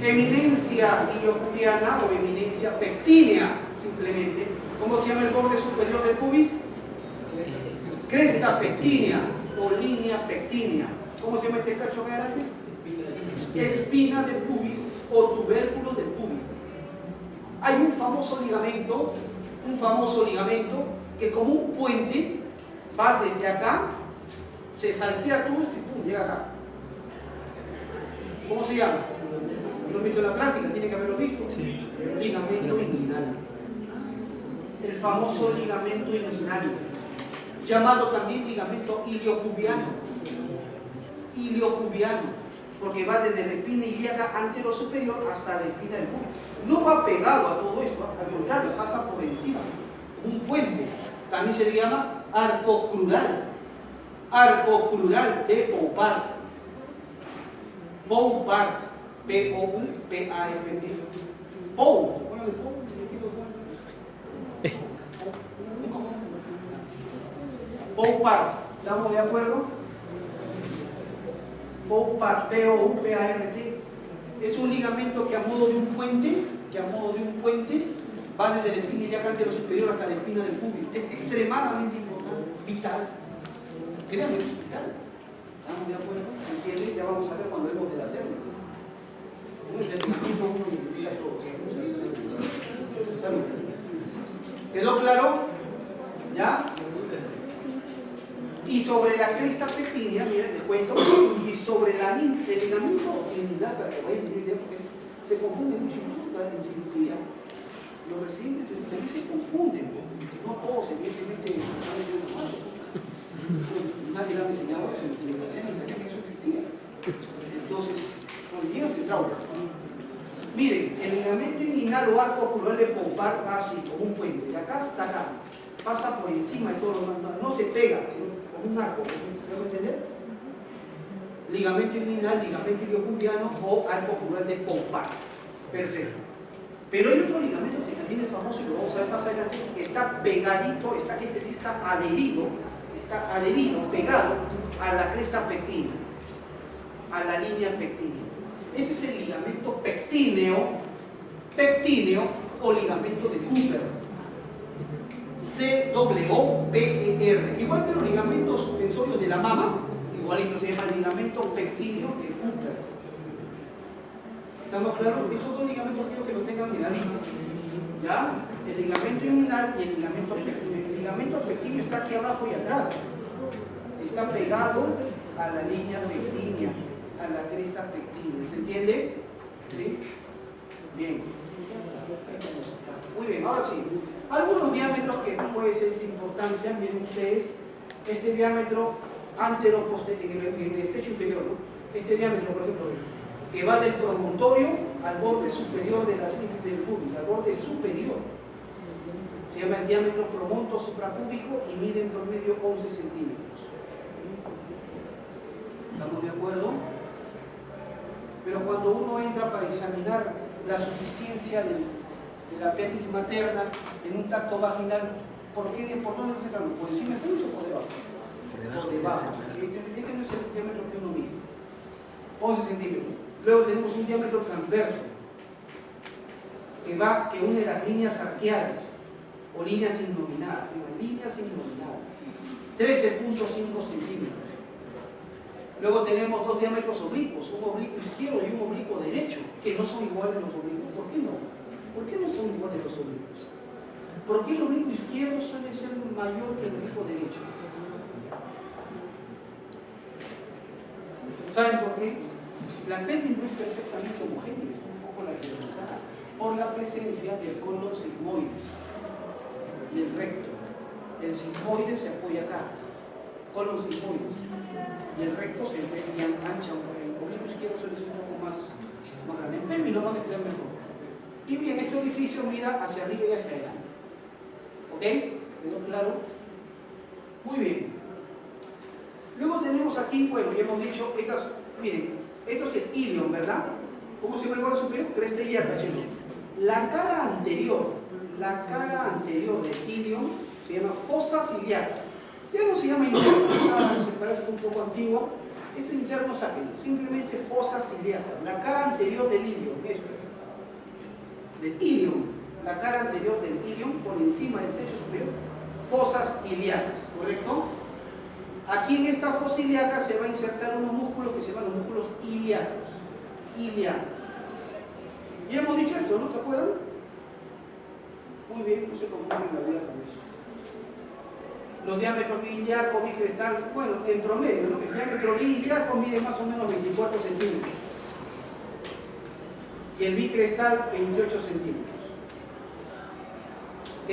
Eminencia iliocubiana o eminencia pectínea, simplemente. ¿Cómo se llama el borde superior del pubis? Cresta pectínea o línea pectínea. ¿Cómo se llama este cacho que hay adelante? Espina del pubis o tubérculo del pubis. Hay un famoso ligamento que como un puente va desde acá, se saltea todo esto y pum, llega acá. ¿Cómo se llama? ¿Lo han visto en la práctica? Tiene que haberlo visto. Sí. El ligamento inguinal. El famoso ligamento inguinal, llamado también ligamento iliocubiano. Iliocubiano, porque va desde la espina ilíaca anterosuperior hasta la espina del pubis. No va pegado a todo eso, al contrario, pasa por encima. Un puente. También se le llama arco crural. Arco crural de Poupart. Poupart. P-O-U-P-A-R-T. Pou. ¿Se acuerdan de Pou? Poupart. ¿Estamos de acuerdo? Poupart. P-O-U-P-A-R-T. Es un ligamento que a modo de un puente, va desde la espina ilíaca anterosuperior hasta la espina del pubis. Es extremadamente importante, vital. Créanme, es vital. ¿Estamos de acuerdo? ¿Entienden? Ya vamos a ver cuando hablemos de las hernias. No es el ligamento uno identifica todo. ¿Salud? ¿Quedó claro? ¿Ya? Y sobre la cresta pectínea, miren, les cuento, y sobre el ligamento inguinal, para que vayan a entender, porque se confunde mucho en cirugía. Los residentes también se confunden, no todos evidentemente han hecho esa parte. Nadie le ha enseñado eso, ni sabía que eso existía. Entonces, cuando llegan se trauma. Miren, el ligamento inguinal o arco crural de Poupart va así, como un puente, de acá hasta acá, pasa por encima de todo lo demás, no se pega, sino como un arco, ¿me entender? Ligamento inguinal, ligamento iliocubiano o arco crural de Poupart. Perfecto. Pero hay otro ligamento que también es famoso y lo vamos a ver más adelante, que está pegadito, este sí está adherido, pegado a la cresta pectínea, a la línea pectínea. Ese es el ligamento pectíneo o ligamento de Cooper. C-W-P-E-R. Igual que los ligamentos suspensorios de la mama, igualito se llama ligamento pectíneo de Cooper. ¿Estamos claros? Esos dos ligamentos quiero que los tengan en la vista. ¿Ya? El ligamento inguinal y el ligamento pectíneo. El ligamento pectíneo está aquí abajo y atrás. Está pegado a la línea pectínea, a la cresta pectínea. ¿Se entiende? ¿Sí? Bien. Muy bien, ahora sí. Algunos diámetros que puede ser de importancia, miren ustedes, este diámetro antero-posterior, en el estrecho inferior, ¿no? Este diámetro, por ejemplo, que va del promontorio al borde superior de la sínfisis del pubis, al borde superior. Se llama el diámetro promonto suprapúbico y mide en promedio 11 centímetros. ¿Estamos de acuerdo? Pero cuando uno entra para examinar la suficiencia del apéndice materna en un tacto vaginal, ¿por dónde se sacan? ¿Por encima del pubis o por debajo? Por debajo. Este no es el diámetro que uno mide. 11 centímetros. Luego tenemos un diámetro transverso que une las líneas arqueadas o líneas innominadas. 13.5 centímetros. Luego tenemos dos diámetros oblicuos, un oblicuo izquierdo y un oblicuo derecho, que no son iguales los oblicuos. ¿Por qué no? ¿Por qué no son iguales los oblicuos? ¿Por qué el oblicuo izquierdo suele ser mayor que el oblicuo derecho? ¿Saben por qué? La apéndice no es perfectamente homogénea, está un poco lateralizada por la presencia del colon sigmoides y el recto. El sigmoide se apoya acá, colon sigmoides, y el recto se ancha un poco. El oblicuo izquierdo suele ser un poco más grande. En pelvis lo van a estudiar mejor. Y bien, este orificio mira hacia arriba y hacia adelante. ¿Ok? ¿Quedó claro? Muy bien. Luego tenemos aquí, bueno, ya hemos dicho, miren, esto es el ilion, ¿verdad? ¿Cómo se llama el borde superior? Cresta ilíaca, ¿sí? La cara anterior del ilion se llama fosa ciliaca. Ya no se llama ilion, es un poco antiguo, Esto interno sáquenlo, simplemente fosas ilíacas, la cara anterior del ilion, del ilion, la cara anterior del ilion por encima del techo superior, fosas ilíacas, ¿correcto? Aquí en esta fosa ilíaca se va a insertar unos músculos que se llaman los músculos ilíacos. Ya hemos dicho esto, ¿no? ¿Se acuerdan? Muy bien, no se confunden la vida con eso. Los diámetros ilíaco, bicrestal, bueno, en promedio, ¿no? El diámetro ilíaco mide más o menos 24 centímetros. Y el bicrestal 28 centímetros. ¿Ok?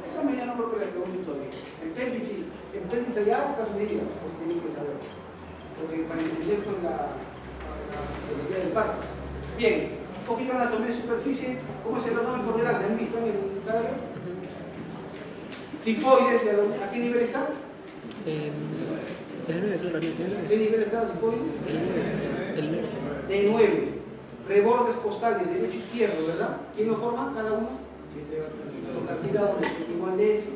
Esa medida no creo que la pregunte todavía. El pelvis sí. En pelvis allá pocas medidas, pues tienen que saber. Porque para entender con la fisiología del parto. Bien, un poquito de anatomía de superficie. ¿Cómo es el abdomen por delante? ¿Han visto en el cadáver? Sifoides, ¿a qué nivel está? El 9, claro, el 9. ¿Qué nivel está el sifoides? El 9. De 9. Rebordes costales, derecho e izquierdo, ¿verdad? ¿Quién lo forma? Cada uno. Los cartílagos igual de ese.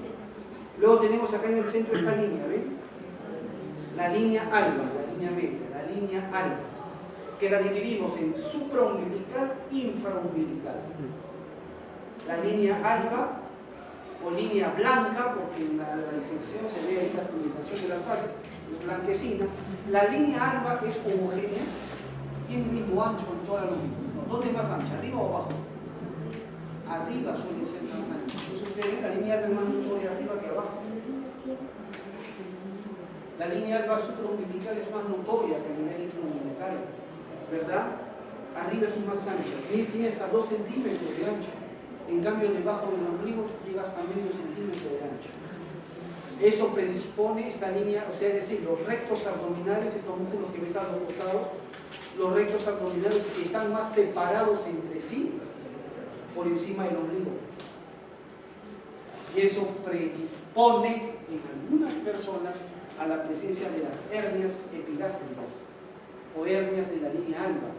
Luego tenemos acá en el centro esta línea, ¿ven? La línea alba, la línea media, la línea alba, que la dividimos en supraumbilical e infraumbilical. La línea alba o línea blanca, porque en la disección se ve ahí la utilización de las fases, es blanquecina. La línea alba es homogénea, tiene el mismo ancho en toda la longitud. ¿Dónde es más ancha? ¿Arriba o abajo? Arriba suele ser más ancha. Entonces ustedes ven, la línea alba es más notoria arriba que abajo. La línea alba supraumbilical es más notoria que a nivel infraumbilical, ¿verdad? Arriba es más ancha, tiene hasta 2 centímetros de ancho. En cambio, debajo del ombligo llega hasta medio centímetro de ancho. Eso predispone esta línea, o sea, es decir, los rectos abdominales, estos músculos que ves a los costados, los rectos abdominales que están más separados entre sí por encima del ombligo. Y eso predispone en algunas personas a la presencia de las hernias epigástricas o hernias de la línea alba.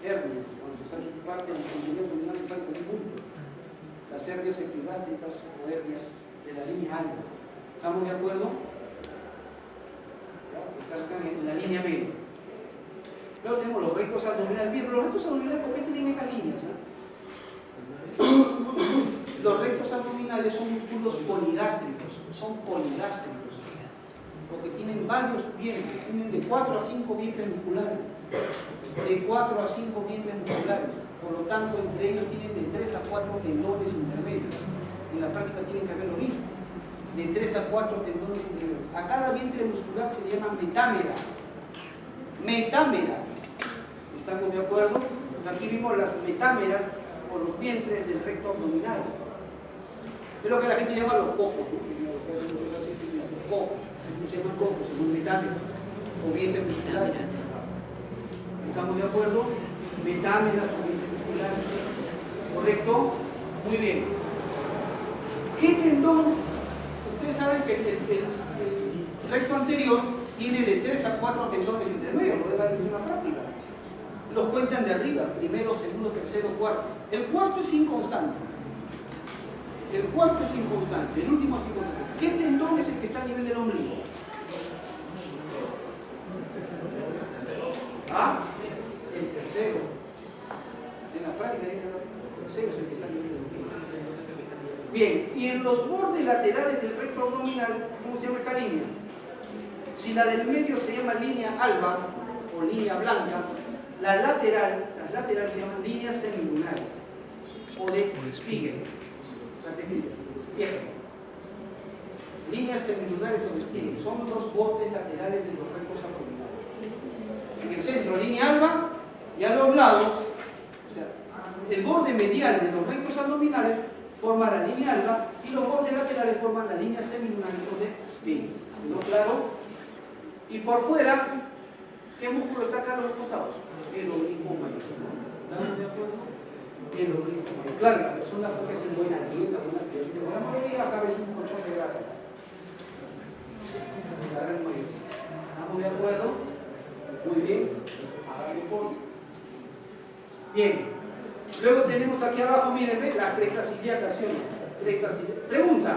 Hernias, cuando se sale su parte del contenido abdominal se sale con un punto. Las hernias epigástricas o hernias de la línea alba. ¿Estamos de acuerdo? Están en la línea media. Luego tenemos los rectos abdominales. Bien, los rectos abdominales, ¿por qué tienen estas líneas? Los rectos abdominales son músculos poligástricos, porque tienen varios vientres, tienen de 4 a 5 vientres musculares, de 4 a 5 vientres musculares, por lo tanto entre ellos tienen de 3 a 4 tendones intermedios. En la práctica tienen que haber lo mismo, de 3 a 4 tendones intermedios. A cada vientre muscular se le llama metámera. Metámera. ¿Estamos de acuerdo? Pues aquí vimos las metámeras o los vientres del recto abdominal. Es lo que la gente llama los cocos, ¿no? Los cocos. Se llaman cocos, según metámeras o vientres musculares. ¿Estamos de acuerdo? Metámeras o vientres musculares. ¿Correcto? Muy bien. ¿Qué tendón? Ustedes saben que el recto anterior tiene de 3 a 4 tendones intermedios, lo debe haber en una práctica. Los cuentan de arriba, primero, segundo, tercero, cuarto. El cuarto es inconstante. El cuarto es inconstante, el último es inconstante. ¿Qué tendón es el que está a nivel del ombligo? ¿Ah? El tercero. En la práctica, el tercero es el que está a nivel del ombligo. Bien, y en los bordes laterales del recto abdominal, ¿cómo se llama esta línea? Si la del medio se llama línea alba o línea blanca, las laterales se llaman líneas semilunares o de Spiegel. Líneas semilunares o de Spiegel son los bordes laterales de los rectos abdominales. En el centro, línea alba, y a los lados, o sea, el borde medial de los rectos abdominales forma la línea alba y los bordes laterales forman las líneas semilunares o de Spiegel. ¿No claro? Y por fuera, ¿qué músculo está acá a los costados? El oblicuo mayor. ¿Estamos de acuerdo? El oblicuo mayor. Claro, la persona que es en buena dieta, buena actividad, la mayoría acá ves un colchón de grasa. La gran mayoría. ¿Estamos de acuerdo? Muy bien. Hágale por. Bien. Luego tenemos aquí abajo, miren, ¿ves? La cresta ilíaca. Pregunta.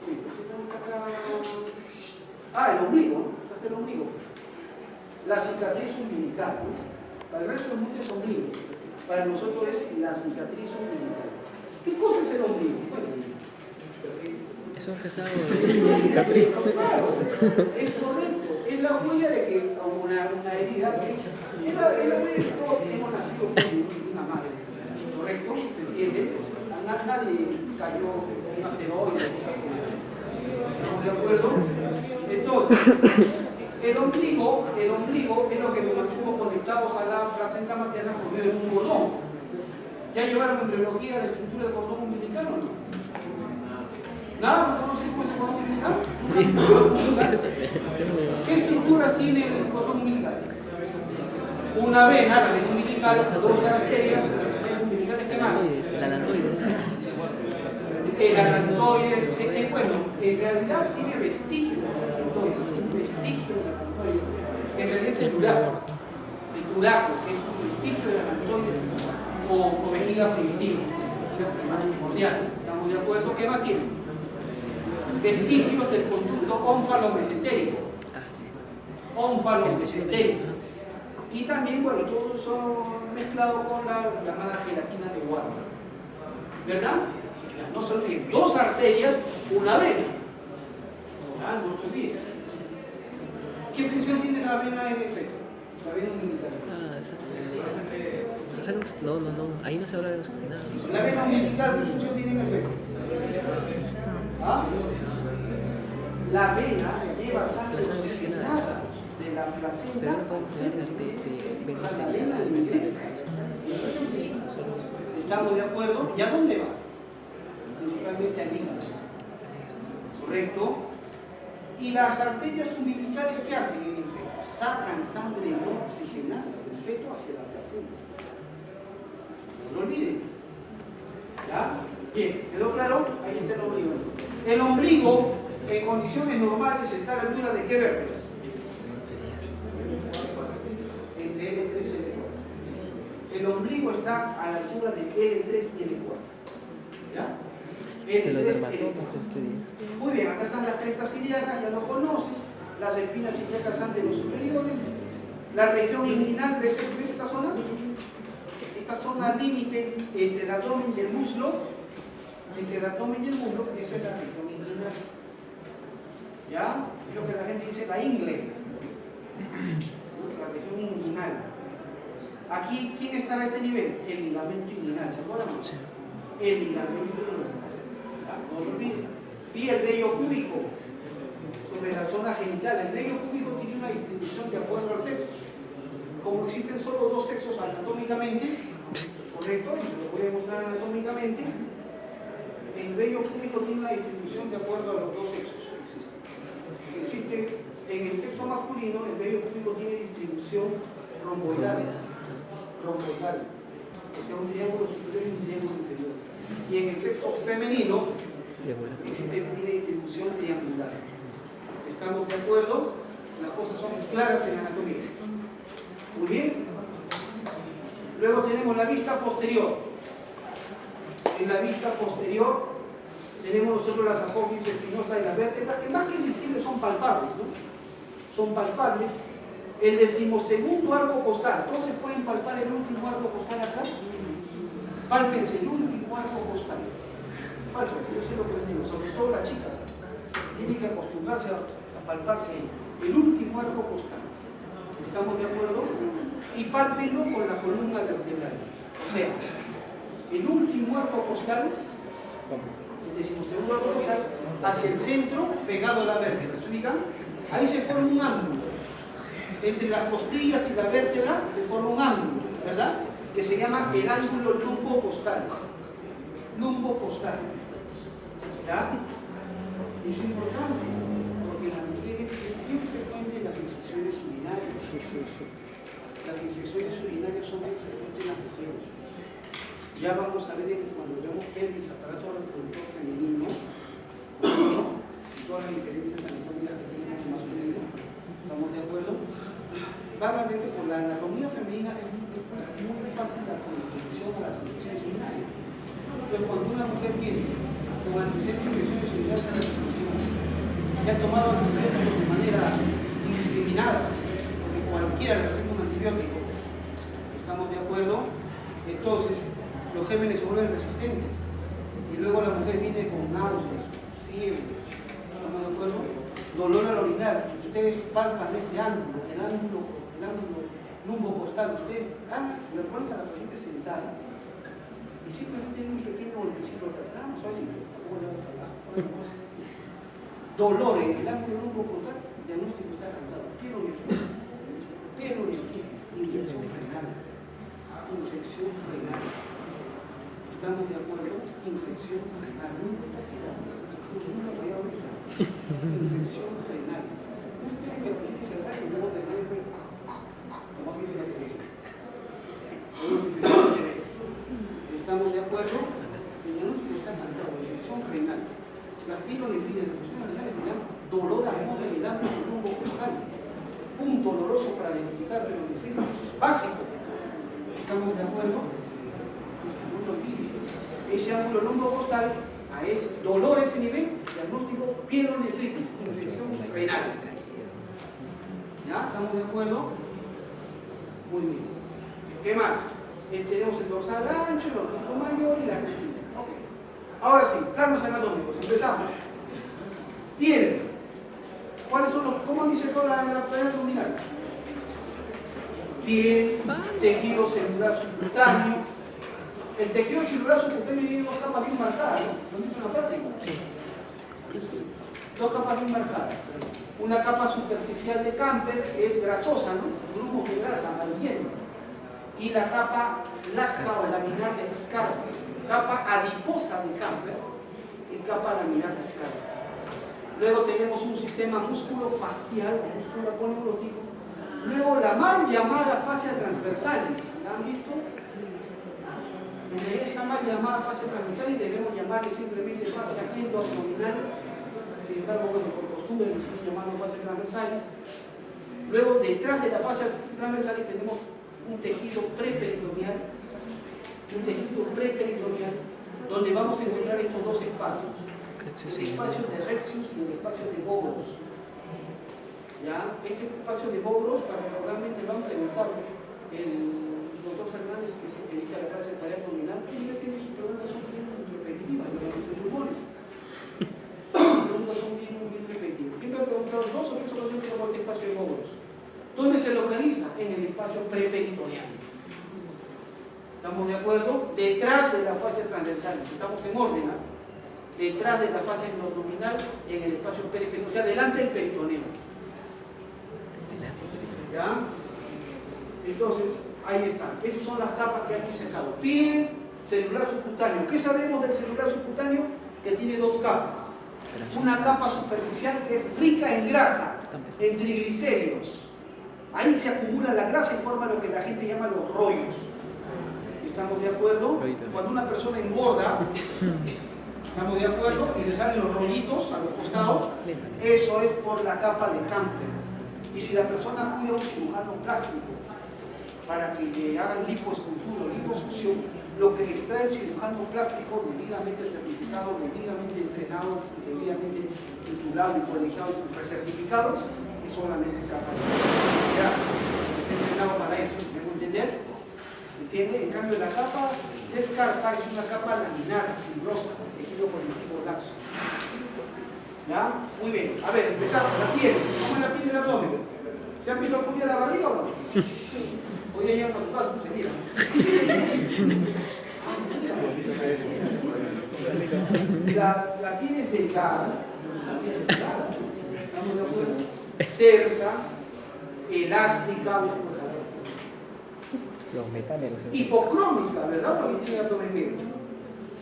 Sí, pues está acá. Ah, el ombligo, ¿no? Este es el ombligo. La cicatriz umbilical, ¿no? Para el resto del mundo es ombligo. Para nosotros es la cicatriz umbilical. ¿Qué cosa es el ombligo? Bueno, Es un pesado de cicatriz. claro, es correcto. Es la huella de que una herida que es la huella de que todos hemos nacido con una madre. ¿Correcto? ¿Se entiende? Nadie cayó con un asteroide o cosas así. ¿Estamos de acuerdo? Entonces, el ombligo es lo que nos mantuvo conectados a la placenta materna por medio de un cordón. ¿Ya llevaron embriología de estructura del cordón umbilical o no? ¿Nada? ¿No conocen cómo es el cordón umbilical? ¿Qué estructuras tiene el cordón umbilical? Una vena, la vena umbilical, dos arterias, las arterias umbilicales, ¿qué más? El alantoides. El alantoides, bueno, en realidad tiene vestigio del alantoides, un vestigio del alantoides. En realidad es el turaco, que es un vestigio del alantoides o vejiga primitiva, vejiga primordial. ¿Estamos de acuerdo? ¿Qué más tiene? Vestigios del conducto ónfalo-mesentérico. Ónfalo-mesentérico. Y también, bueno, todo eso mezclado con la llamada gelatina de Warburg. ¿Verdad? No se olviden, dos arterias, una vena. No te olvides. ¿Qué función tiene la vena en efecto? La vena umbilical. No, ahí no se habla de los nada. La vena umbilical, ¿qué función tiene en efecto? ¿Ah? La vena lleva sangre oxigenada de la placenta. Pero no podemos hablar de O sea, la vena ingresa. ¿Estamos de acuerdo? ¿Y a dónde va? Principalmente al hígado. ¿Correcto? Y las arterias umbilicales, ¿qué hacen en el feto? Sacan sangre no oxigenada del feto hacia la placenta. No lo olviden. ¿Ya? Bien, ¿quedó claro? Ahí está el ombligo. El ombligo, en condiciones normales, está a la altura de ¿qué vértebras? Entre L3 y L4. El ombligo está a la altura de L3 y L4. ¿Ya? L3 y L4. Muy bien, acá están las crestas ilíacas, ya lo conoces. Las espinas ilíacas ante los superiores. La región inguinal, ¿ves esta zona? Esta zona límite entre el abdomen y el muslo. Entre el abdomen y el muslo, eso es la región inguinal. ¿Ya? Es lo que la gente dice la ingle. La región inguinal. Aquí, ¿quién estará a este nivel? El ligamento inguinal, ¿se acuerdan? Sí. El ligamento inguinal. ¿Ya? No lo olviden. Y el vello cúbico sobre la zona genital. El vello cúbico tiene una distribución de acuerdo al sexo. Como existen solo dos sexos anatómicamente, correcto, y se lo voy a mostrar anatómicamente, el vello cúbico tiene una distribución de acuerdo a los dos sexos. Existe en el sexo masculino, el vello cúbico tiene distribución romboidal. Romboidal. O sea, un triángulo superior y un triángulo inferior. Y en el sexo femenino, tiene distribución triangular. ¿Estamos de acuerdo? Las cosas son claras en anatomía. Muy bien. Luego tenemos la vista posterior. En la vista posterior tenemos nosotros las apófisis espinosas de las vértebras, que más que visibles son palpables, ¿no? Son palpables. El 12º arco costal. ¿Todos se pueden palpar el último arco costal acá? Pálpense el último arco costal. Pálpense, yo sé lo que les digo, sobre todo las chicas. Tienen que acostumbrarse a palparse el último arco costal. ¿Estamos de acuerdo? Y pálpenlo con la columna vertebral. O sea, el último arco costal, el 12º arco costal, hacia el centro, pegado a la vértebra. ¿Se ubican? Ahí se forma un ángulo. Entre las costillas y la vértebra se forma un ángulo, ¿verdad? Que se llama el ángulo lumbocostal. Lumbocostal. ¿Ya? Es importante, porque en las mujeres es bien frecuente las infecciones urinarias. Las infecciones urinarias son muy frecuentes en las mujeres. Ya vamos a ver cuando vemos pelvis, aparato reproductor femenino, ¿no? Todas las diferencias anatómicas que tenemos en masculino. ¿Estamos de acuerdo? Vagamente por la anatomía femenina es muy fácil la predisposición a las infecciones urinarias. Entonces, cuando una mujer viene con antecedentes de infecciones urinarias a la institución, que ha tomado antibióticos de manera indiscriminada, lunar, ustedes palpan ese ángulo, el ángulo lumbocostal, ustedes le ponen a la paciente sentada y simplemente tienen un pequeño golpecito atrás, nada más así, dolor en el ángulo lumbocostal, diagnóstico está cantado, pielonefritis, infección renal, ¿estamos de acuerdo? Infección renal, nunca fallado eso, infección renal, no esperen que lo que se haga y luego tener como aquí la televisión. ¿Estamos de acuerdo? El diagnóstico está cantado, infección renal. Las pielonefritis, las infecciones renales se llaman dolor agudo en el ángulo lumbocostal. Punto doloroso para diagnosticar pielonefritis, eso es básico. ¿Estamos de acuerdo? No lo olvides. Ese ángulo lumbocostal, a ese dolor, a ese nivel, diagnóstico pielonefritis, infección renal. ¿Ya? ¿Estamos de acuerdo? Muy bien. ¿Qué más? Tenemos el dorsal ancho, el oblicuo mayor y la crefina. Okay. Ahora sí, planos anatómicos. Empezamos. Piel. ¿Cuáles son los? ¿Cómo dice toda la plana abdominal? Piel, tejido celular subcutáneo. El tejido celular subcutáneo tiene dos capas bien marcadas, ¿no? ¿Lo han visto en la práctica? Sí. Dos capas bien marcadas. Una capa superficial de Camper, que es grasosa, ¿no? Grupos de grasa, amarillento. Y la capa laxa o laminar de Scarpa, capa adiposa de Camper y capa laminar de Scarpa. Luego tenemos un sistema músculo-facial o músculo aponeurótico. Luego la mal llamada fascia transversalis. ¿La han visto? En realidad esta mal llamada fascia transversalis debemos llamarle simplemente fascia endoabdominal. Sin embargo, bueno, por costumbre le siguen llamando fascia transversalis. Luego, detrás de la fascia transversalis tenemos un tejido preperitoneal, donde vamos a encontrar estos dos espacios, el espacio de Rexius y el espacio de Bogros. ¿Ya? Este espacio de Bogros, particularmente lo han preguntado el doctor Fernández, que se dedica a la clase de tarea abdominal, que ya tiene su preguntas son bien repetitivas, de los pulmones. Preguntas son bien repetitivas. Siempre han preguntado dos o tres soluciones sobre este espacio de Bogros. ¿Dónde se localiza? En el espacio preperitoneal. ¿Estamos de acuerdo? Detrás de la fascia transversal. Estamos en orden, ¿no? Detrás de la fascia abdominal, en el espacio peritoneo, o sea, delante del peritoneo. ¿Ya? Entonces, ahí están. Esas son las capas que han sacado. Piel, celular subcutáneo. ¿Qué sabemos del celular subcutáneo? Que tiene dos capas. Una capa superficial que es rica en grasa, en triglicéridos. Ahí se acumula la grasa y forma lo que la gente llama los rollos. ¿Estamos de acuerdo? Cuando una persona engorda, ¿estamos de acuerdo? Y le salen los rollitos a los costados, eso es por la capa de Camper. Y si la persona acude a un cirujano plástico para que le hagan lipoescultura o liposucción, lo que extrae el cirujano plástico, debidamente certificado, debidamente entrenado, debidamente titulado y colegiado y recertificado, es solamente capa de grasa. Está entrenado para eso, ¿me entender? ¿Se entiende? En cambio, la capa de Scarpa es una capa laminar, fibrosa, tejido conectivo laxo. ¿Ya? Muy bien. A ver, empezamos. La piel. ¿Cómo es la piel del abdomen? ¿Se han visto algún día la barriga o no? Hoy ya llegan a su casa, se mira. La piel es delgada. ¿Estamos de acuerdo? Tersa, elástica, hipocrómica, ¿verdad? Porque tiene abdomen negro.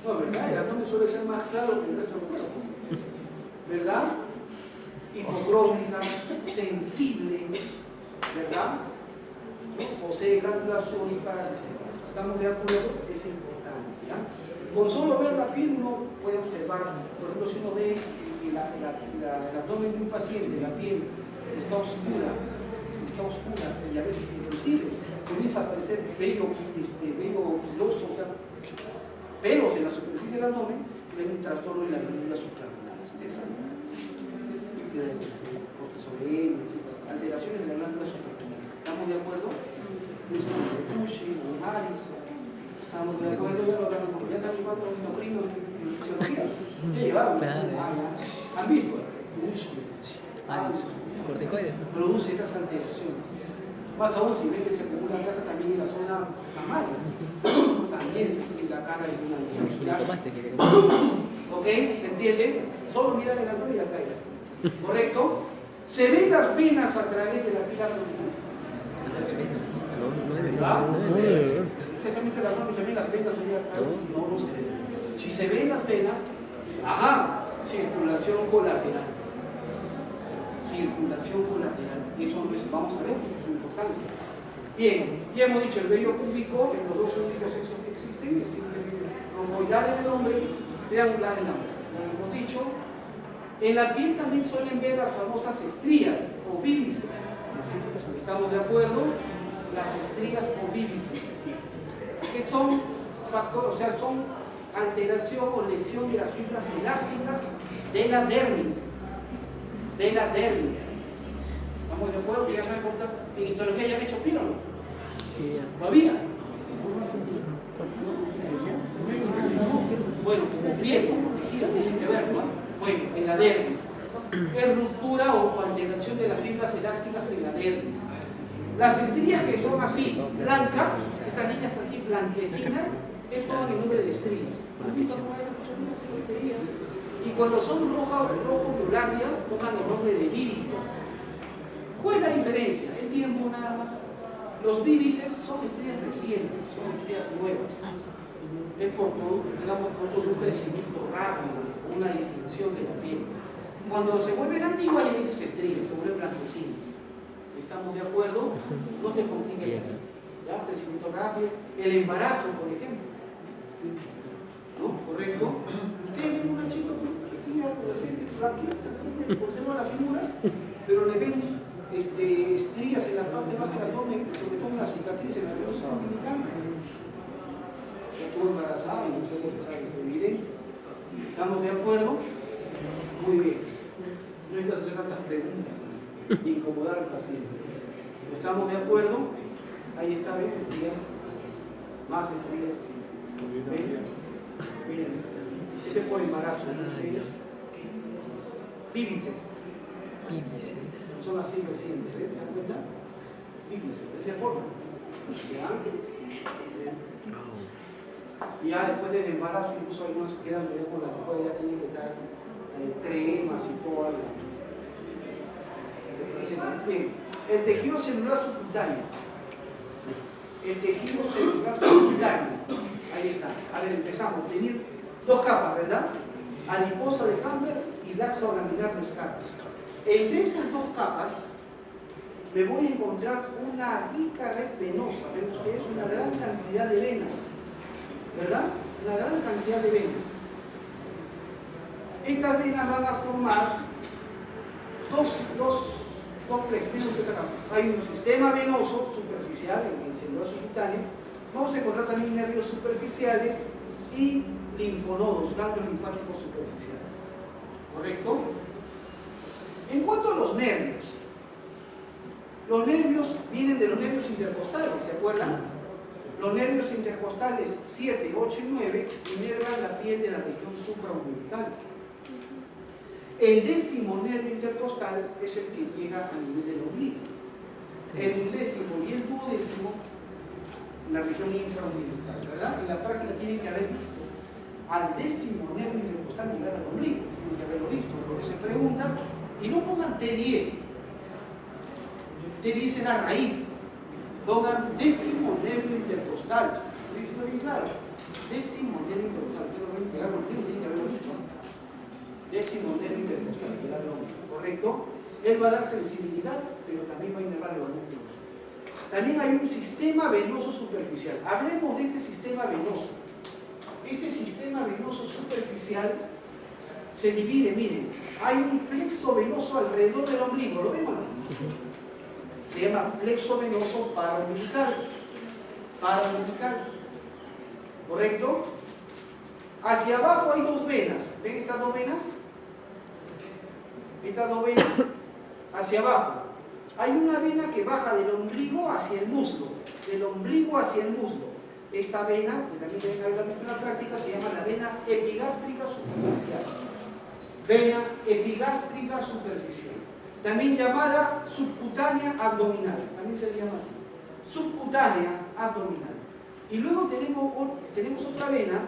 No, ¿verdad? El abdomen suele ser más claro que el resto del cuerpo. ¿Verdad? Hipocrómica, sensible, ¿verdad? ¿No? Posee glándulas sónicas, estamos de acuerdo, es importante. ¿Ya? Con solo ver la piel uno puede observar, por ejemplo, si uno ve que el abdomen de un paciente, la piel está oscura y a veces inclusive comienza a aparecer vello piloso, o sea, pelos en la superficie del abdomen, y hay un trastorno en la glándula suprarrenal, cortisol, alteraciones en la glándula suprarrenal. ¿Estamos de acuerdo? ¿Estamos de acuerdo? Ya lo hablamos, ya están llevando un primo en fisiología. ¿Qué llevaron? ¿Han visto? Addison, corticoides. produce estas alteraciones. Más aún si ven que se acumula grasa también en la zona mamal, también se tiene la cara de una grasa. Tomaste, que te comiste. ¿Ok? ¿Se entiende? Solo mirar el ángulo y la caída. ¿Correcto? Se ven las venas a través de la pila abdominal. No debería. ¿Ah? No debería. ¿Ustedes han visto el abdomen y se ven las venas allá atrás? No, no se ven. Si se ven las venas, ajá, circulación colateral. Circulación colateral. Eso vamos a ver su importancia. Bien, ya hemos dicho el vello púbico en los dos únicos sexos que existen, es romboidal en el hombre, triangular en la mujer. Como hemos dicho, en la piel también suelen ver las famosas estrías o vírices. ¿Estamos de acuerdo? Las estrías o vírices, que son factores, o sea, son alteración o lesión de las fibras elásticas de la dermis. De la dermis. ¿Estamos de acuerdo? Que ya me contar. En histología ya me he hecho piro, ¿no? Sí, ya. ¿Todavía? Bueno, como piel, como tejido, tienen que ver, ¿no? Bueno, en la dermis. Es ruptura o alteración de las fibras elásticas en la dermis. Las estrías que son así, blancas, estas líneas así blanquecinas, es todo el número de estrías. ¿Han visto cómo hay muchas estrías? Y cuando son rojo-violáceas, toman el nombre de vírices. ¿Cuál es la diferencia? El tiempo nada más. Los vírices son estrías recientes, son estrías nuevas. Es por un crecimiento rápido, una distinción de la piel. Cuando se vuelven antiguas, ya dices estrías, se vuelven blanquecinas. ¿Estamos de acuerdo? No te compliques. ¿Ya? Crecimiento rápido. El embarazo, por ejemplo. ¿No? ¿Correcto? Ustedes ven una chica chiquilla, flaquita, por ser la figura, pero le ven estrías en la parte baja del abdomen, sobre todo una cicatriz en la región umbilical. Estuvo embarazada y no sé si sabe que se evidente. ¿Estamos de acuerdo? Muy bien. No necesitas hacer tantas preguntas ni incomodar al paciente. ¿Estamos de acuerdo? Ahí está, ven, estrías, más estrías. ¿Ven? Miren, este por embarazo, ¿ustedes? Vírices. Vírices. Son así recientes, ¿ves? ¿Se dan cuenta? Vírices, de esa forma. ¿Ya? Ya después del embarazo, incluso algunas se quedan con la ropa, ya tienen que dar cremas y todo. Bien, el tejido celular subcutáneo. El tejido celular subcutáneo. Ahí está. A ver, empezamos. Tenía dos capas, ¿verdad? Adiposa de Camber y laxa o laminar de Scarpa. Entre estas dos capas me voy a encontrar una rica red venosa. ¿Ven ustedes? Una gran cantidad de venas. ¿Verdad? Una gran cantidad de venas. Estas venas van a formar dos plexos. Hay un sistema venoso superficial en el celular subcutáneo. Vamos a encontrar también nervios superficiales y linfonodos, ganglios linfáticos superficiales. ¿Correcto? En cuanto a los nervios vienen de los nervios intercostales, ¿se acuerdan? Los nervios intercostales 7, 8 y 9 inervan la piel de la región supraumbilical. El 10º nervio intercostal es el que llega a nivel del ombligo. El 11º y el 12º en la región infraumbilical, ¿verdad? En la práctica tienen que haber visto al 10º nervio intercostal llegar al ombligo, tienen que haberlo visto, porque se pregunta, y no pongan T10, T10 es la raíz, pongan 10º nervio intercostal, estoy diciendo bien claro, 10º nervio intercostal, tienen que haberlo visto, 10º nervio intercostal, llegar al ombligo, ¿correcto? Él va a dar sensibilidad, pero también va a inervar los músculos. También hay un sistema venoso superficial. Hablemos de este sistema venoso. Este sistema venoso superficial se divide, miren, hay un plexo venoso alrededor del ombligo, ¿lo vemos? Se llama plexo venoso paraumbilical. Paraumbilical. ¿Correcto? Hacia abajo hay dos venas. ¿Ven estas dos venas? Estas dos venas. Hacia abajo. Hay una vena que baja del ombligo hacia el muslo. Del ombligo hacia el muslo. Esta vena, que también deben haberla visto en la práctica, se llama la vena epigástrica superficial. Vena epigástrica superficial. también llamada subcutánea abdominal, también se le llama así, subcutánea abdominal. Y luego tenemos otra vena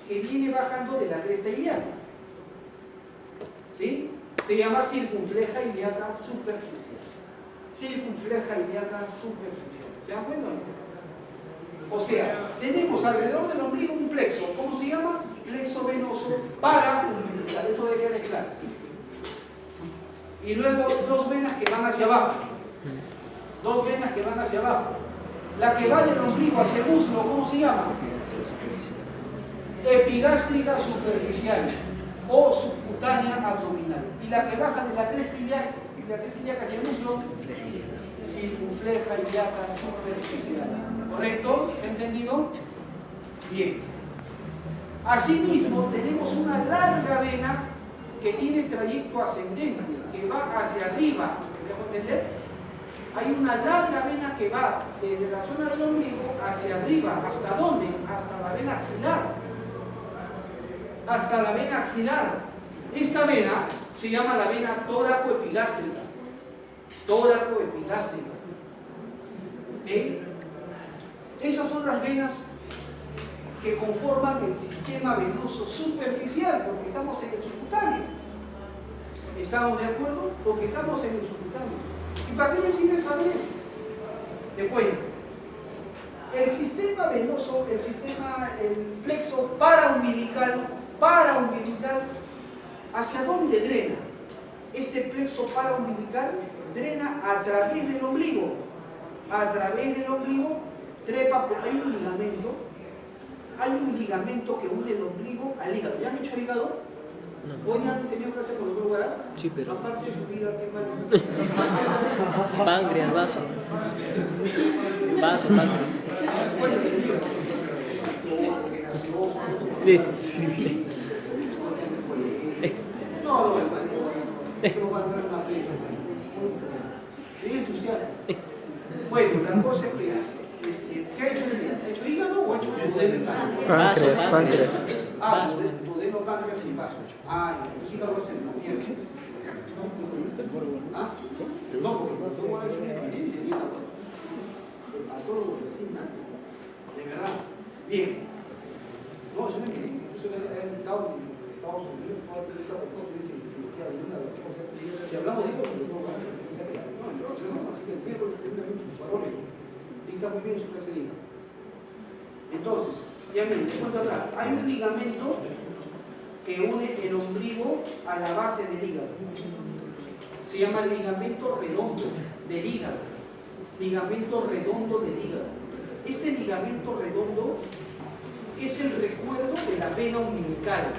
que viene bajando de la cresta ilíaca, ¿sí? Se llama circunfleja ilíaca superficial. Circunfleja ilíaca superficial. ¿Se dan cuenta? O sea, tenemos alrededor del ombligo un plexo. ¿Cómo se llama? Plexo venoso paraumbilical. Eso debe quedar claro. Y luego dos venas que van hacia abajo. Dos venas que van hacia abajo. La que va del ombligo hacia el muslo, ¿cómo se llama? Epigástrica superficial o subcutánea abdominal. Y la que baja de la cresta ilíaca hacia el muslo, circunfleja ilíaca superficial. ¿Correcto? ¿Se ha entendido? Bien. Asimismo, tenemos una larga vena que tiene trayecto ascendente, que va hacia arriba. ¿Me dejo entender? Hay una larga vena que va desde la zona del ombligo hacia arriba. ¿Hasta dónde? Hasta la vena axilar. Hasta la vena axilar. Esta vena se llama la vena tóraco-epigástrica. Tóraco-epigástrica. ¿Ok? Esas son las venas que conforman el sistema venoso superficial, porque estamos en el subcutáneo. ¿Estamos de acuerdo? Porque estamos en el subcutáneo. ¿Y para qué me sirve saber eso? Te cuento. El sistema venoso, el plexo paraumbilical, ¿hacia dónde drena? Este plexo paraumbilical drena a través del ombligo. A través del ombligo trepa, hay un ligamento que une el ombligo al hígado. ¿Ya han hecho hígado? No. ¿Hoy han tenido clase con los lugares? Sí, pero... Aparte de su vida, ¿qué más? Páncreas, vaso. Vaso, páncreas. No, no va a entrar en una presa. Estoy entusiasta. Bueno, la cosa es que, ¿qué ha hecho el día? ¿Ha hecho hígado o ha hecho duodeno? Páncreas. Duodeno, páncreas y vaso. Entonces hígado va a ser una mierda. No, porque no va a ser una experiencia, hígado. A todo sin nada. De verdad. Bien. No, es una experiencia. Incluso he estado en Estados Unidos, toda la Estados Unidos en cirugía de una. Si hablamos de hígado, no va a ser. Así que el miércoles también sus varones. Dicta muy bien su clase de hígado. Entonces, ya miren, te cuento acá. Hay un ligamento que une el ombligo a la base del hígado. Se llama ligamento redondo del hígado. Ligamento redondo del hígado. Este ligamento redondo es el recuerdo de la vena umbilical,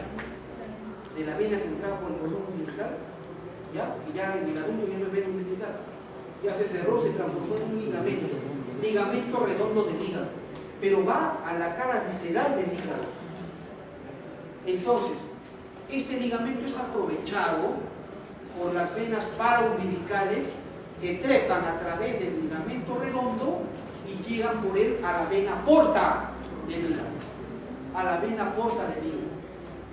de la vena que entraba por el cordón umbilical, ¿ya? Que ya en el adulto ya no es vena umbilical, ya se cerró, se transformó en un ligamento redondo del hígado, pero va a la cara visceral del hígado. Entonces, este ligamento es aprovechado por las venas paraumbilicales que trepan a través del ligamento redondo y llegan por él a la vena porta del hígado. A la vena porta del hígado.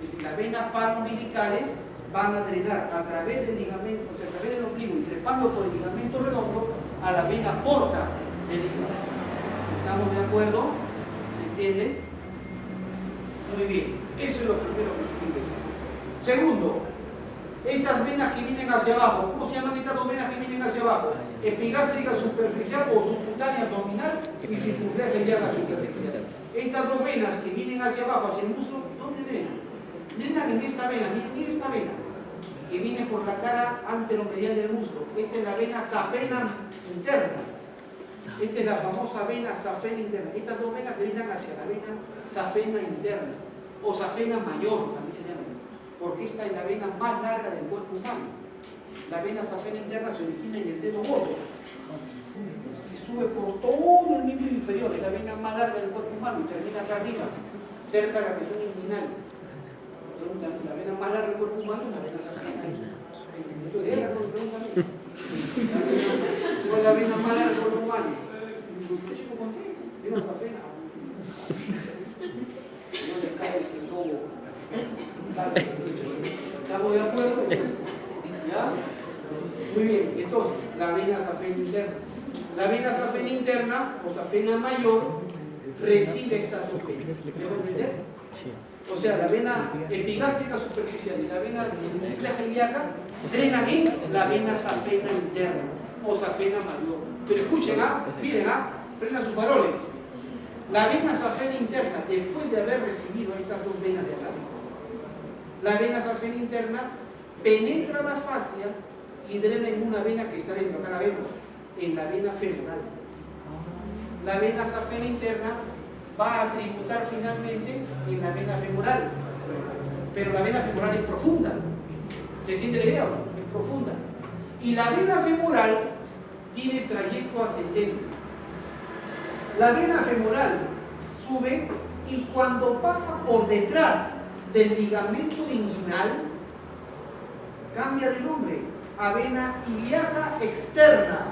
Es decir, las venas paraumbilicales van a drenar a través del ligamento, o sea, a través del ombligo y trepando por el ligamento redondo a la vena porta del hígado. ¿Estamos de acuerdo? ¿Se entiende? Muy bien. Eso es lo primero que hay que pensar. Segundo, estas venas que vienen hacia abajo, ¿cómo se llaman estas dos venas que vienen hacia abajo? Epigástrica superficial o subcutánea abdominal y circunfleja ilíaca superficial. Estas dos venas que vienen hacia abajo, hacia el muslo, ¿dónde drenan? Drenan en esta vena, miren esta vena, que viene por la cara anteromedial del muslo. Esta es la vena safena interna. Esta es la famosa vena safena interna. Estas dos venas drenan hacia la vena safena interna o safena mayor, también se llama, porque esta es la vena más larga del cuerpo humano. La vena safena interna se origina en el dedo gordo y sube por todo el miembro inferior, es la vena más larga del cuerpo humano y termina acá arriba, cerca de la región inguinal. La vena más larga del cuerpo humano es la vena safena. ¿Cuál es la vena más larga del cuerpo humano? Vena safena. No les cae ese lobo. ¿Estamos de acuerdo? ¿Ya? Entonces, la vena safena interna. La vena safena interna o safena mayor recibe estas dos venas. ¿Me voy a entender? Sí. O sea, la vena epigástrica superficial y la vena circunfleja ilíaca drenan en la vena safena interna o safena mayor. Pero escuchen, miren, prendan sus faroles. La vena safena interna, después de haber recibido estas dos venas de acá, la vena safena interna penetra la fascia y drena en una vena que está dentro, acá la vemos, en la vena femoral. La vena safena interna va a tributar finalmente en la vena femoral, pero la vena femoral es profunda. ¿Se entiende la idea? Es profunda. Y la vena femoral tiene trayecto ascendente. La vena femoral sube y cuando pasa por detrás del ligamento inguinal, cambia de nombre a vena ilíaca externa.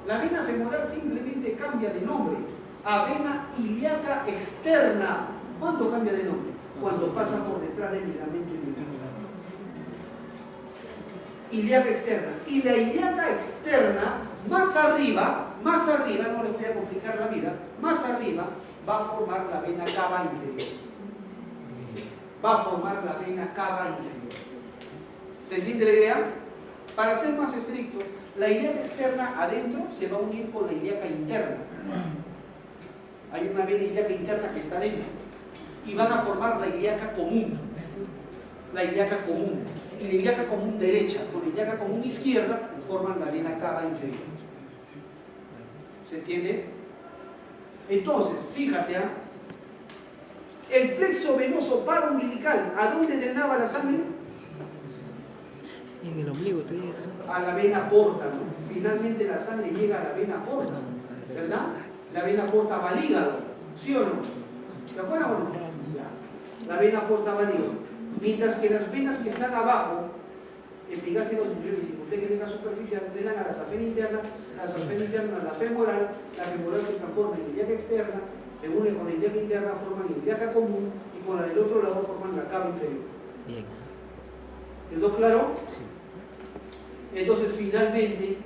La vena femoral simplemente cambia de nombre a vena ilíaca externa. ¿Cuándo cambia de nombre? Cuando pasa por detrás del ligamento inguinal. Ilíaca externa. Y la ilíaca externa, más arriba, no les voy a complicar la vida, más arriba va a formar la vena cava inferior. Va a formar la vena cava inferior. ¿Se entiende la idea? Para ser más estricto, la ilíaca externa adentro se va a unir con la ilíaca interna. Hay una vena ilíaca interna que está dentro. Y van a formar la ilíaca común. La ilíaca común. Y la ilíaca común derecha con la ilíaca común izquierda forman la vena cava inferior. ¿Se entiende? Entonces, fíjate, el plexo venoso paraumbilical, ¿a dónde drenaba la sangre? En el ombligo, tú dices. A la vena porta, ¿no? Finalmente la sangre llega a la vena porta, ¿verdad? La vena porta va al hígado, ¿sí o no? ¿Se acuerdan o no? Ya. La vena porta va al hígado. Mientras que las venas que están abajo, epigástrica superior y circunfleja superficial, drenan a la safena interna, la safena interna a la femoral se transforma en ilíaca externa, se une con la ilíaca interna, forman ilíaca común y con la del otro lado forman la cava inferior. Bien. ¿Quedó claro? Sí. Entonces, finalmente,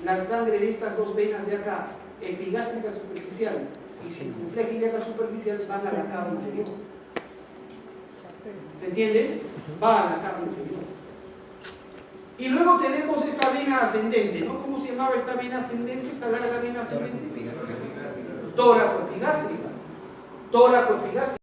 la sangre de estas dos venas de acá, epigástrica superficial y circunfleja ilíaca superficial, van a la cava inferior. ¿Se entiende? Va a la cava inferior. Y luego tenemos esta vena ascendente, ¿no? ¿Cómo se llamaba esta vena ascendente? Esta larga vena ascendente. Tóraco-epigástrica. Tóraco-epigástrica.